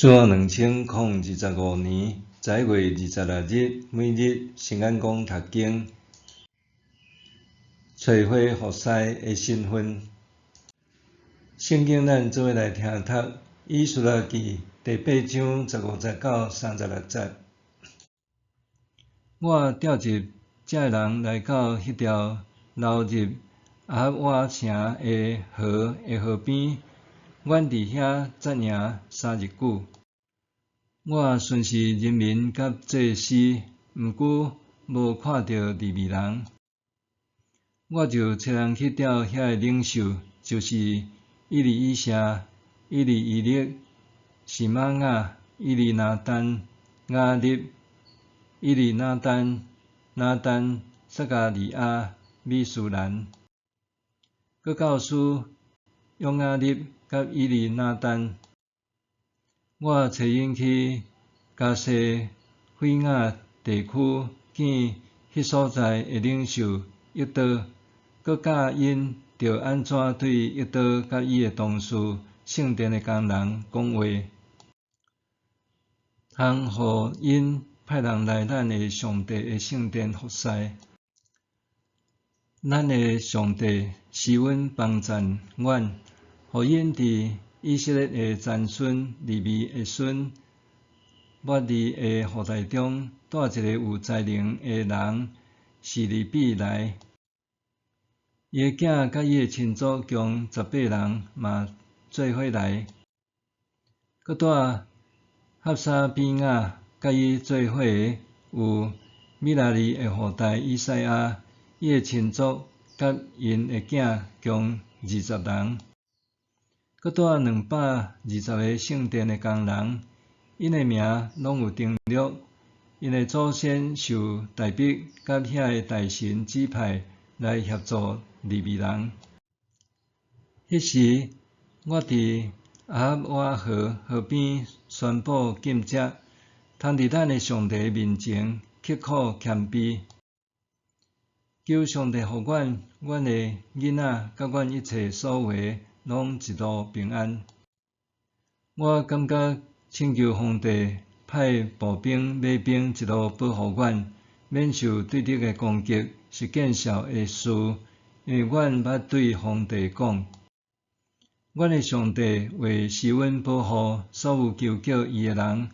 自2025年10月26日，每日圣眼光读经，找回服侍的身份。圣经咱做伙来听读《以斯拉记》第8章15节到36节。我调集这人来到迄条流入亚瓦城的河边，阮伫遐扎营3日久。我巡视人民甲祭司，毋过无看到利未人。我就找人去调遐个领袖，就是以利以谢、以利以勒、示玛雅、以利拿单、雅立、以利拿单、撒加利亚、米苏兰，佮教师约雅立甲以利拿单。我找因去加西费亚地区见迄所在的领袖约多，佮教因着安怎对约多甲伊的同事圣殿的工人讲话，通互因派人来咱的上帝的圣殿服侍。咱的上帝是阮帮赞阮，互因伫以色列的曾孙利未的孙抹利的后代中带一个有才能的人示利比来，伊的囝甲伊的亲族共18人嘛做伙来，佮带哈沙比雅甲伊做伙有米拉利的后代以赛亚，伊的亲族甲因的囝共20人，佮带220个圣殿的工人，因的名拢有登录，因的祖先受大逼甲遐个大神指派来协助利未人。迄时，我伫亚瓦河边宣布禁食，通伫咱的上帝面前刻苦谦卑，求上帝互阮的囡仔甲阮一切所为拢一路平安。我感觉请求皇帝派步兵、马兵一路保护阮，免受对敌的攻击，是见效的事，因为阮捌对皇帝讲，阮的上帝会使阮保护所有求救伊的人，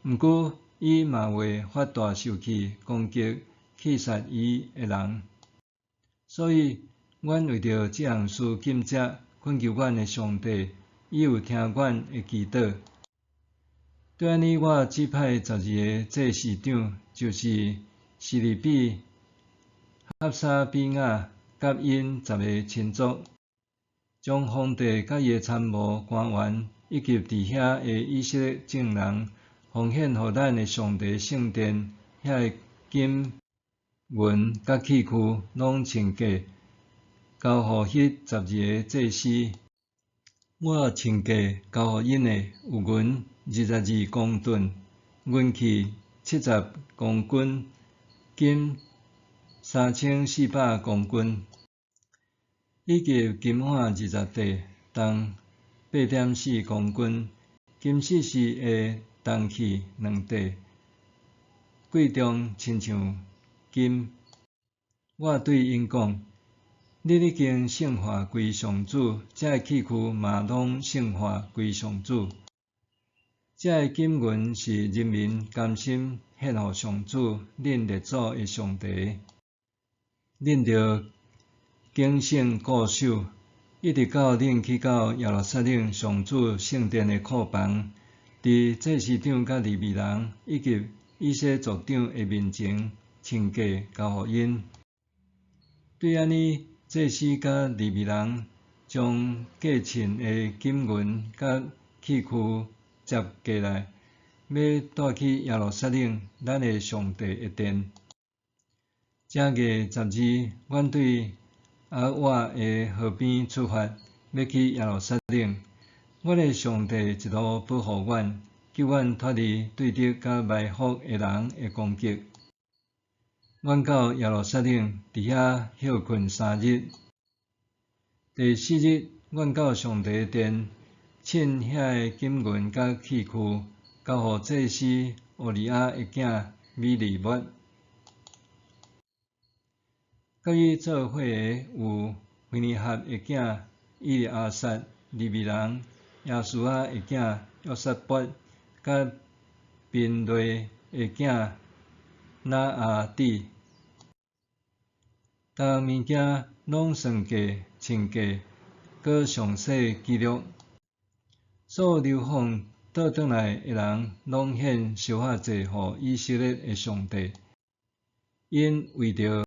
毋过伊嘛会发大受气攻击气杀伊的人。所以，阮为着这项事禁食，恳求阮的上帝，伊有听阮的祈祷。对安尼，我指派12个祭司长，就是示利比、哈沙比雅甲因10个亲族，将皇帝甲伊的参谋官员以及伫遐的以色列众人，奉献互咱的上帝圣殿遐个金银甲器具，拢清价，交互迄12个祭司。我清价交互因的有银22公吨，银器70公斤，金3400公斤，以及金环20块，重8.4公斤，金细细的铜器2块，贵重亲像金。我对因讲，你已经圣化归上主，这个器具嘛拢圣化归上主。这个金银是人民甘心献互上主，恁列祖的上帝。恁着谨慎固守，一直到恁去到耶路撒冷上主圣殿的库房，伫祭司长甲利未人以及以色列族长的面前清价交互因。对安尼，祭司甲利未人将价称的金银甲器具接过来，要带去耶路撒冷咱的上帝的殿。正月12，阮对亚瓦的河边出发，要去耶路撒冷。阮的上帝一路保护阮，救阮脱离对敌甲埋伏的人的攻击。阮到耶路撒冷，伫遐歇困3日。第4日，阮到上帝的殿，称遐个金银甲器具交互祭司乌利亚的囝米利末。甲伊做伙的有菲尼哈的囝伊利亚撒、利未人耶稣的囝约瑟伯，甲宾雷的囝拿阿底。逐项物件拢算价、称价，搁详细记录。所流放倒转来的人，拢献烧化祭予以色列的上帝。因为着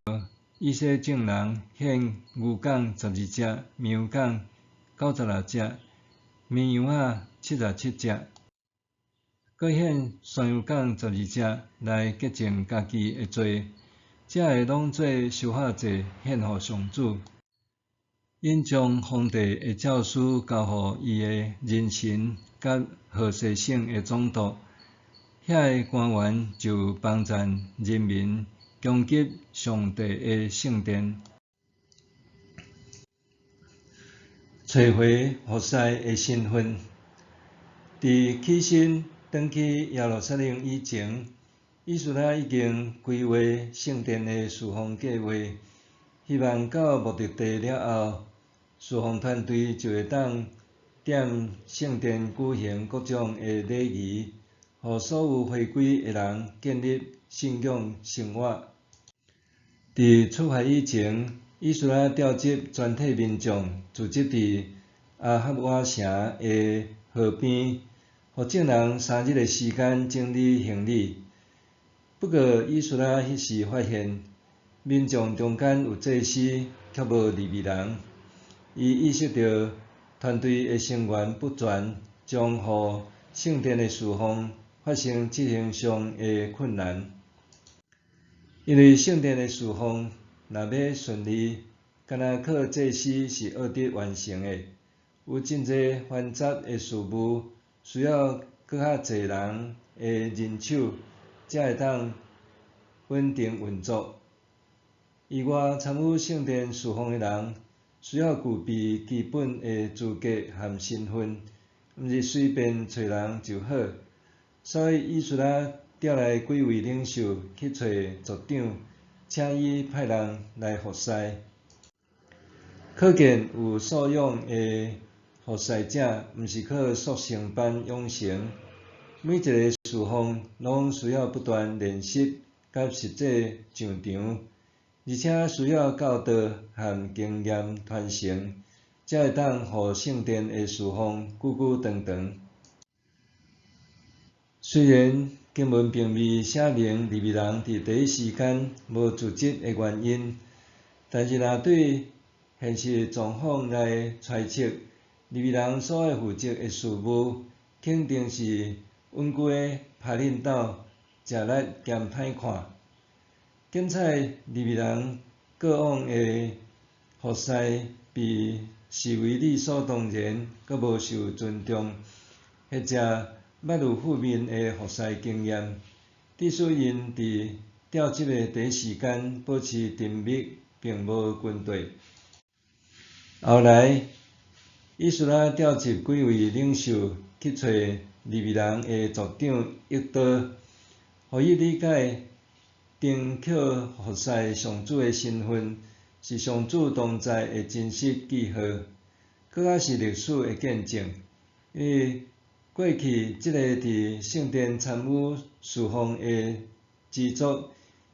以色列众人献牛犅12只、绵羊96只、绵羊77只，搁献山羊犅12只来洁净家己的罪，这个拢做烧化祭献予上主。因将皇帝的诏书交予伊的人臣甲好势省的总督，遐个官员就帮赞人民攻击上帝的圣殿，找回活塞的身份。伫起身转去耶路撒冷以前，以斯拉已经规划圣殿的事奉计划，希望到目的地了后，事奉团队就会当踮圣殿举行各种的礼仪，予所有回归的人建立信仰生活。伫出发以前，以斯拉调集全体民众，聚集伫阿哈瓦城的河边，予众人3日的时间整理行李。不过，以斯拉迄时发现，民众中间有祭司，却无利未人。伊意识到团队的成员不全，将予圣殿的事奉发生执行上的困难。因为圣殿的事奉若要顺利，干那靠祭司是学得完成的，有真侪繁杂的事务，需要搁较侪人的人手，才会当稳定运作。以外，参与圣殿事奉的人，需要具备基本的资格和身份，毋是随便找人就好。所以，以斯拉调来几位领袖去找族长，请伊派人来服侍。可见有素养的服侍者，毋是靠速成班养成。每一个事奉拢需要不断练习，甲实际上场，而且需要教导和经验传承，才会当互圣殿的事奉久久长长。虽然经文并未写明利未人伫第一时间无组织的原因，但是若对现实状况来揣测，利未人所爱负责的事务，肯定是稳固的拍领导，食力兼歹看。检采利未人过往的服侍被视为理所当然，佮无受尊重，或者捌有负面的服侍经验，致使因伫调集的第一时间保持沉默，并无军队。后来，以斯拉调集几位领袖去找利未人的族长约多，互伊理解丁克服侍上主的身份是上主同在的真实记号，搁较是历史的见证。因为过去即个伫圣殿参与事奉的支族，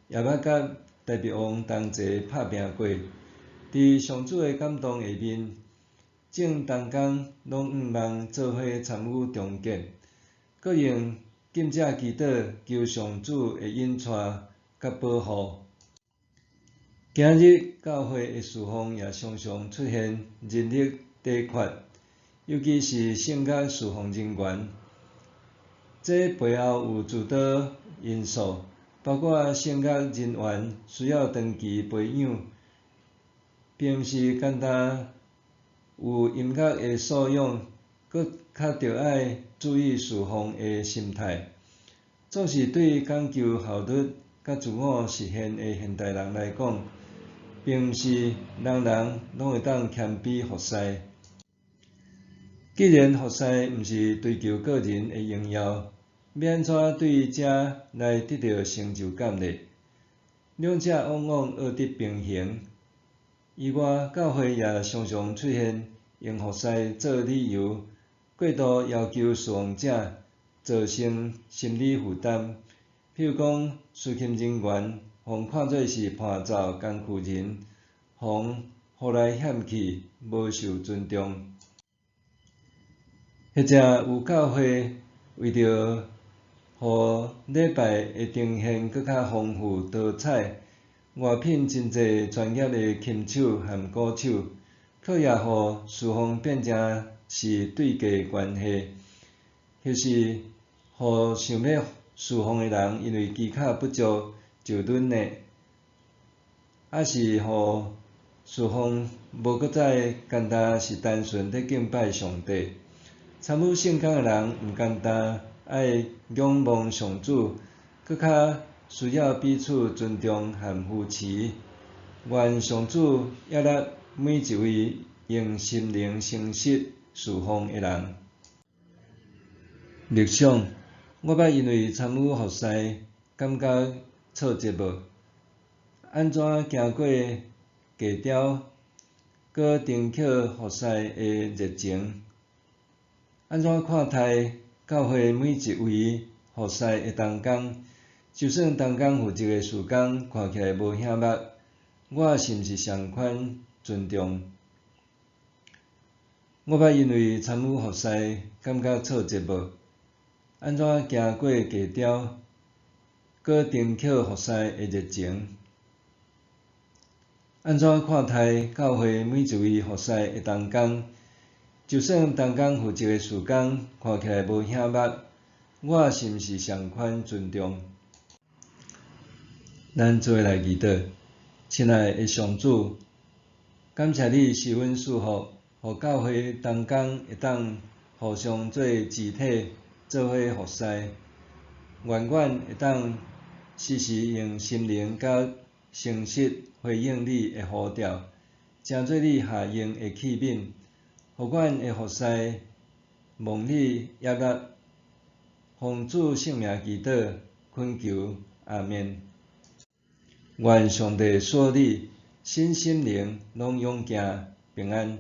也捌甲大鼻王同齐拍拼过。伫上主的感动下面，正同工拢毋茫做伙参与重建，各用禁食祈祷求上主的引带甲保护。今日教会的事奉也常常出现人力短缺，尤其是圣乐事奉人员。这背后有诸多因素，包括圣乐人员需要长期培养，并毋是简单有音乐的素养，搁较着爱注意事奉的心态。总是对讲究效率甲自我实现的现代人来讲，并毋是人人拢会当谦卑服侍。既然服侍毋是追求个人的荣耀，要安怎对遮来得到成就感呢？两者往往恶得平衡。以外，教会也常常出现用服侍做理由，过度要求侍奉者，造成心理负担。譬如讲，司琴人员互看做是伴奏工具人，互来嫌弃，无受尊重。或者有教会为着互礼拜的呈现搁较丰富多彩，外聘真侪专业的琴手和鼓手，却也互侍奉变成是对价关系，或是互想要侍奉的人因为技巧不足就软弱，还是互侍奉无搁再简单是单纯咧敬拜上帝。参与圣工的人毋简单爱仰望上主，搁较需要彼此尊重和扶持。愿上主悦纳每一位用心灵诚实侍奉的人。默想，我捌因为参与服侍，感觉挫折无？安怎经过低调，搁争取服侍的热情？安怎看待教会每一位服侍的同工？就算同工负责的事工看起来无啥目，我是毋是同款尊重？我捌因为参与服侍感觉挫折无？安怎行过低调，搁争取服侍的热情？安怎看待教会每一位服侍的同工？就算同工负责的事工看起来无啥目，我是毋是同款尊重？咱做来祈祷，亲爱的上主，感谢你是阮赐福，互教会同工会当互相做肢体，做伙服侍。愿阮会当时时用心灵甲诚实回应你的呼召，成做你下用的器皿，互阮的服侍蒙你悦纳。奉主圣名祈祷，恳求，阿们。愿上帝赐你身心灵拢永行平安。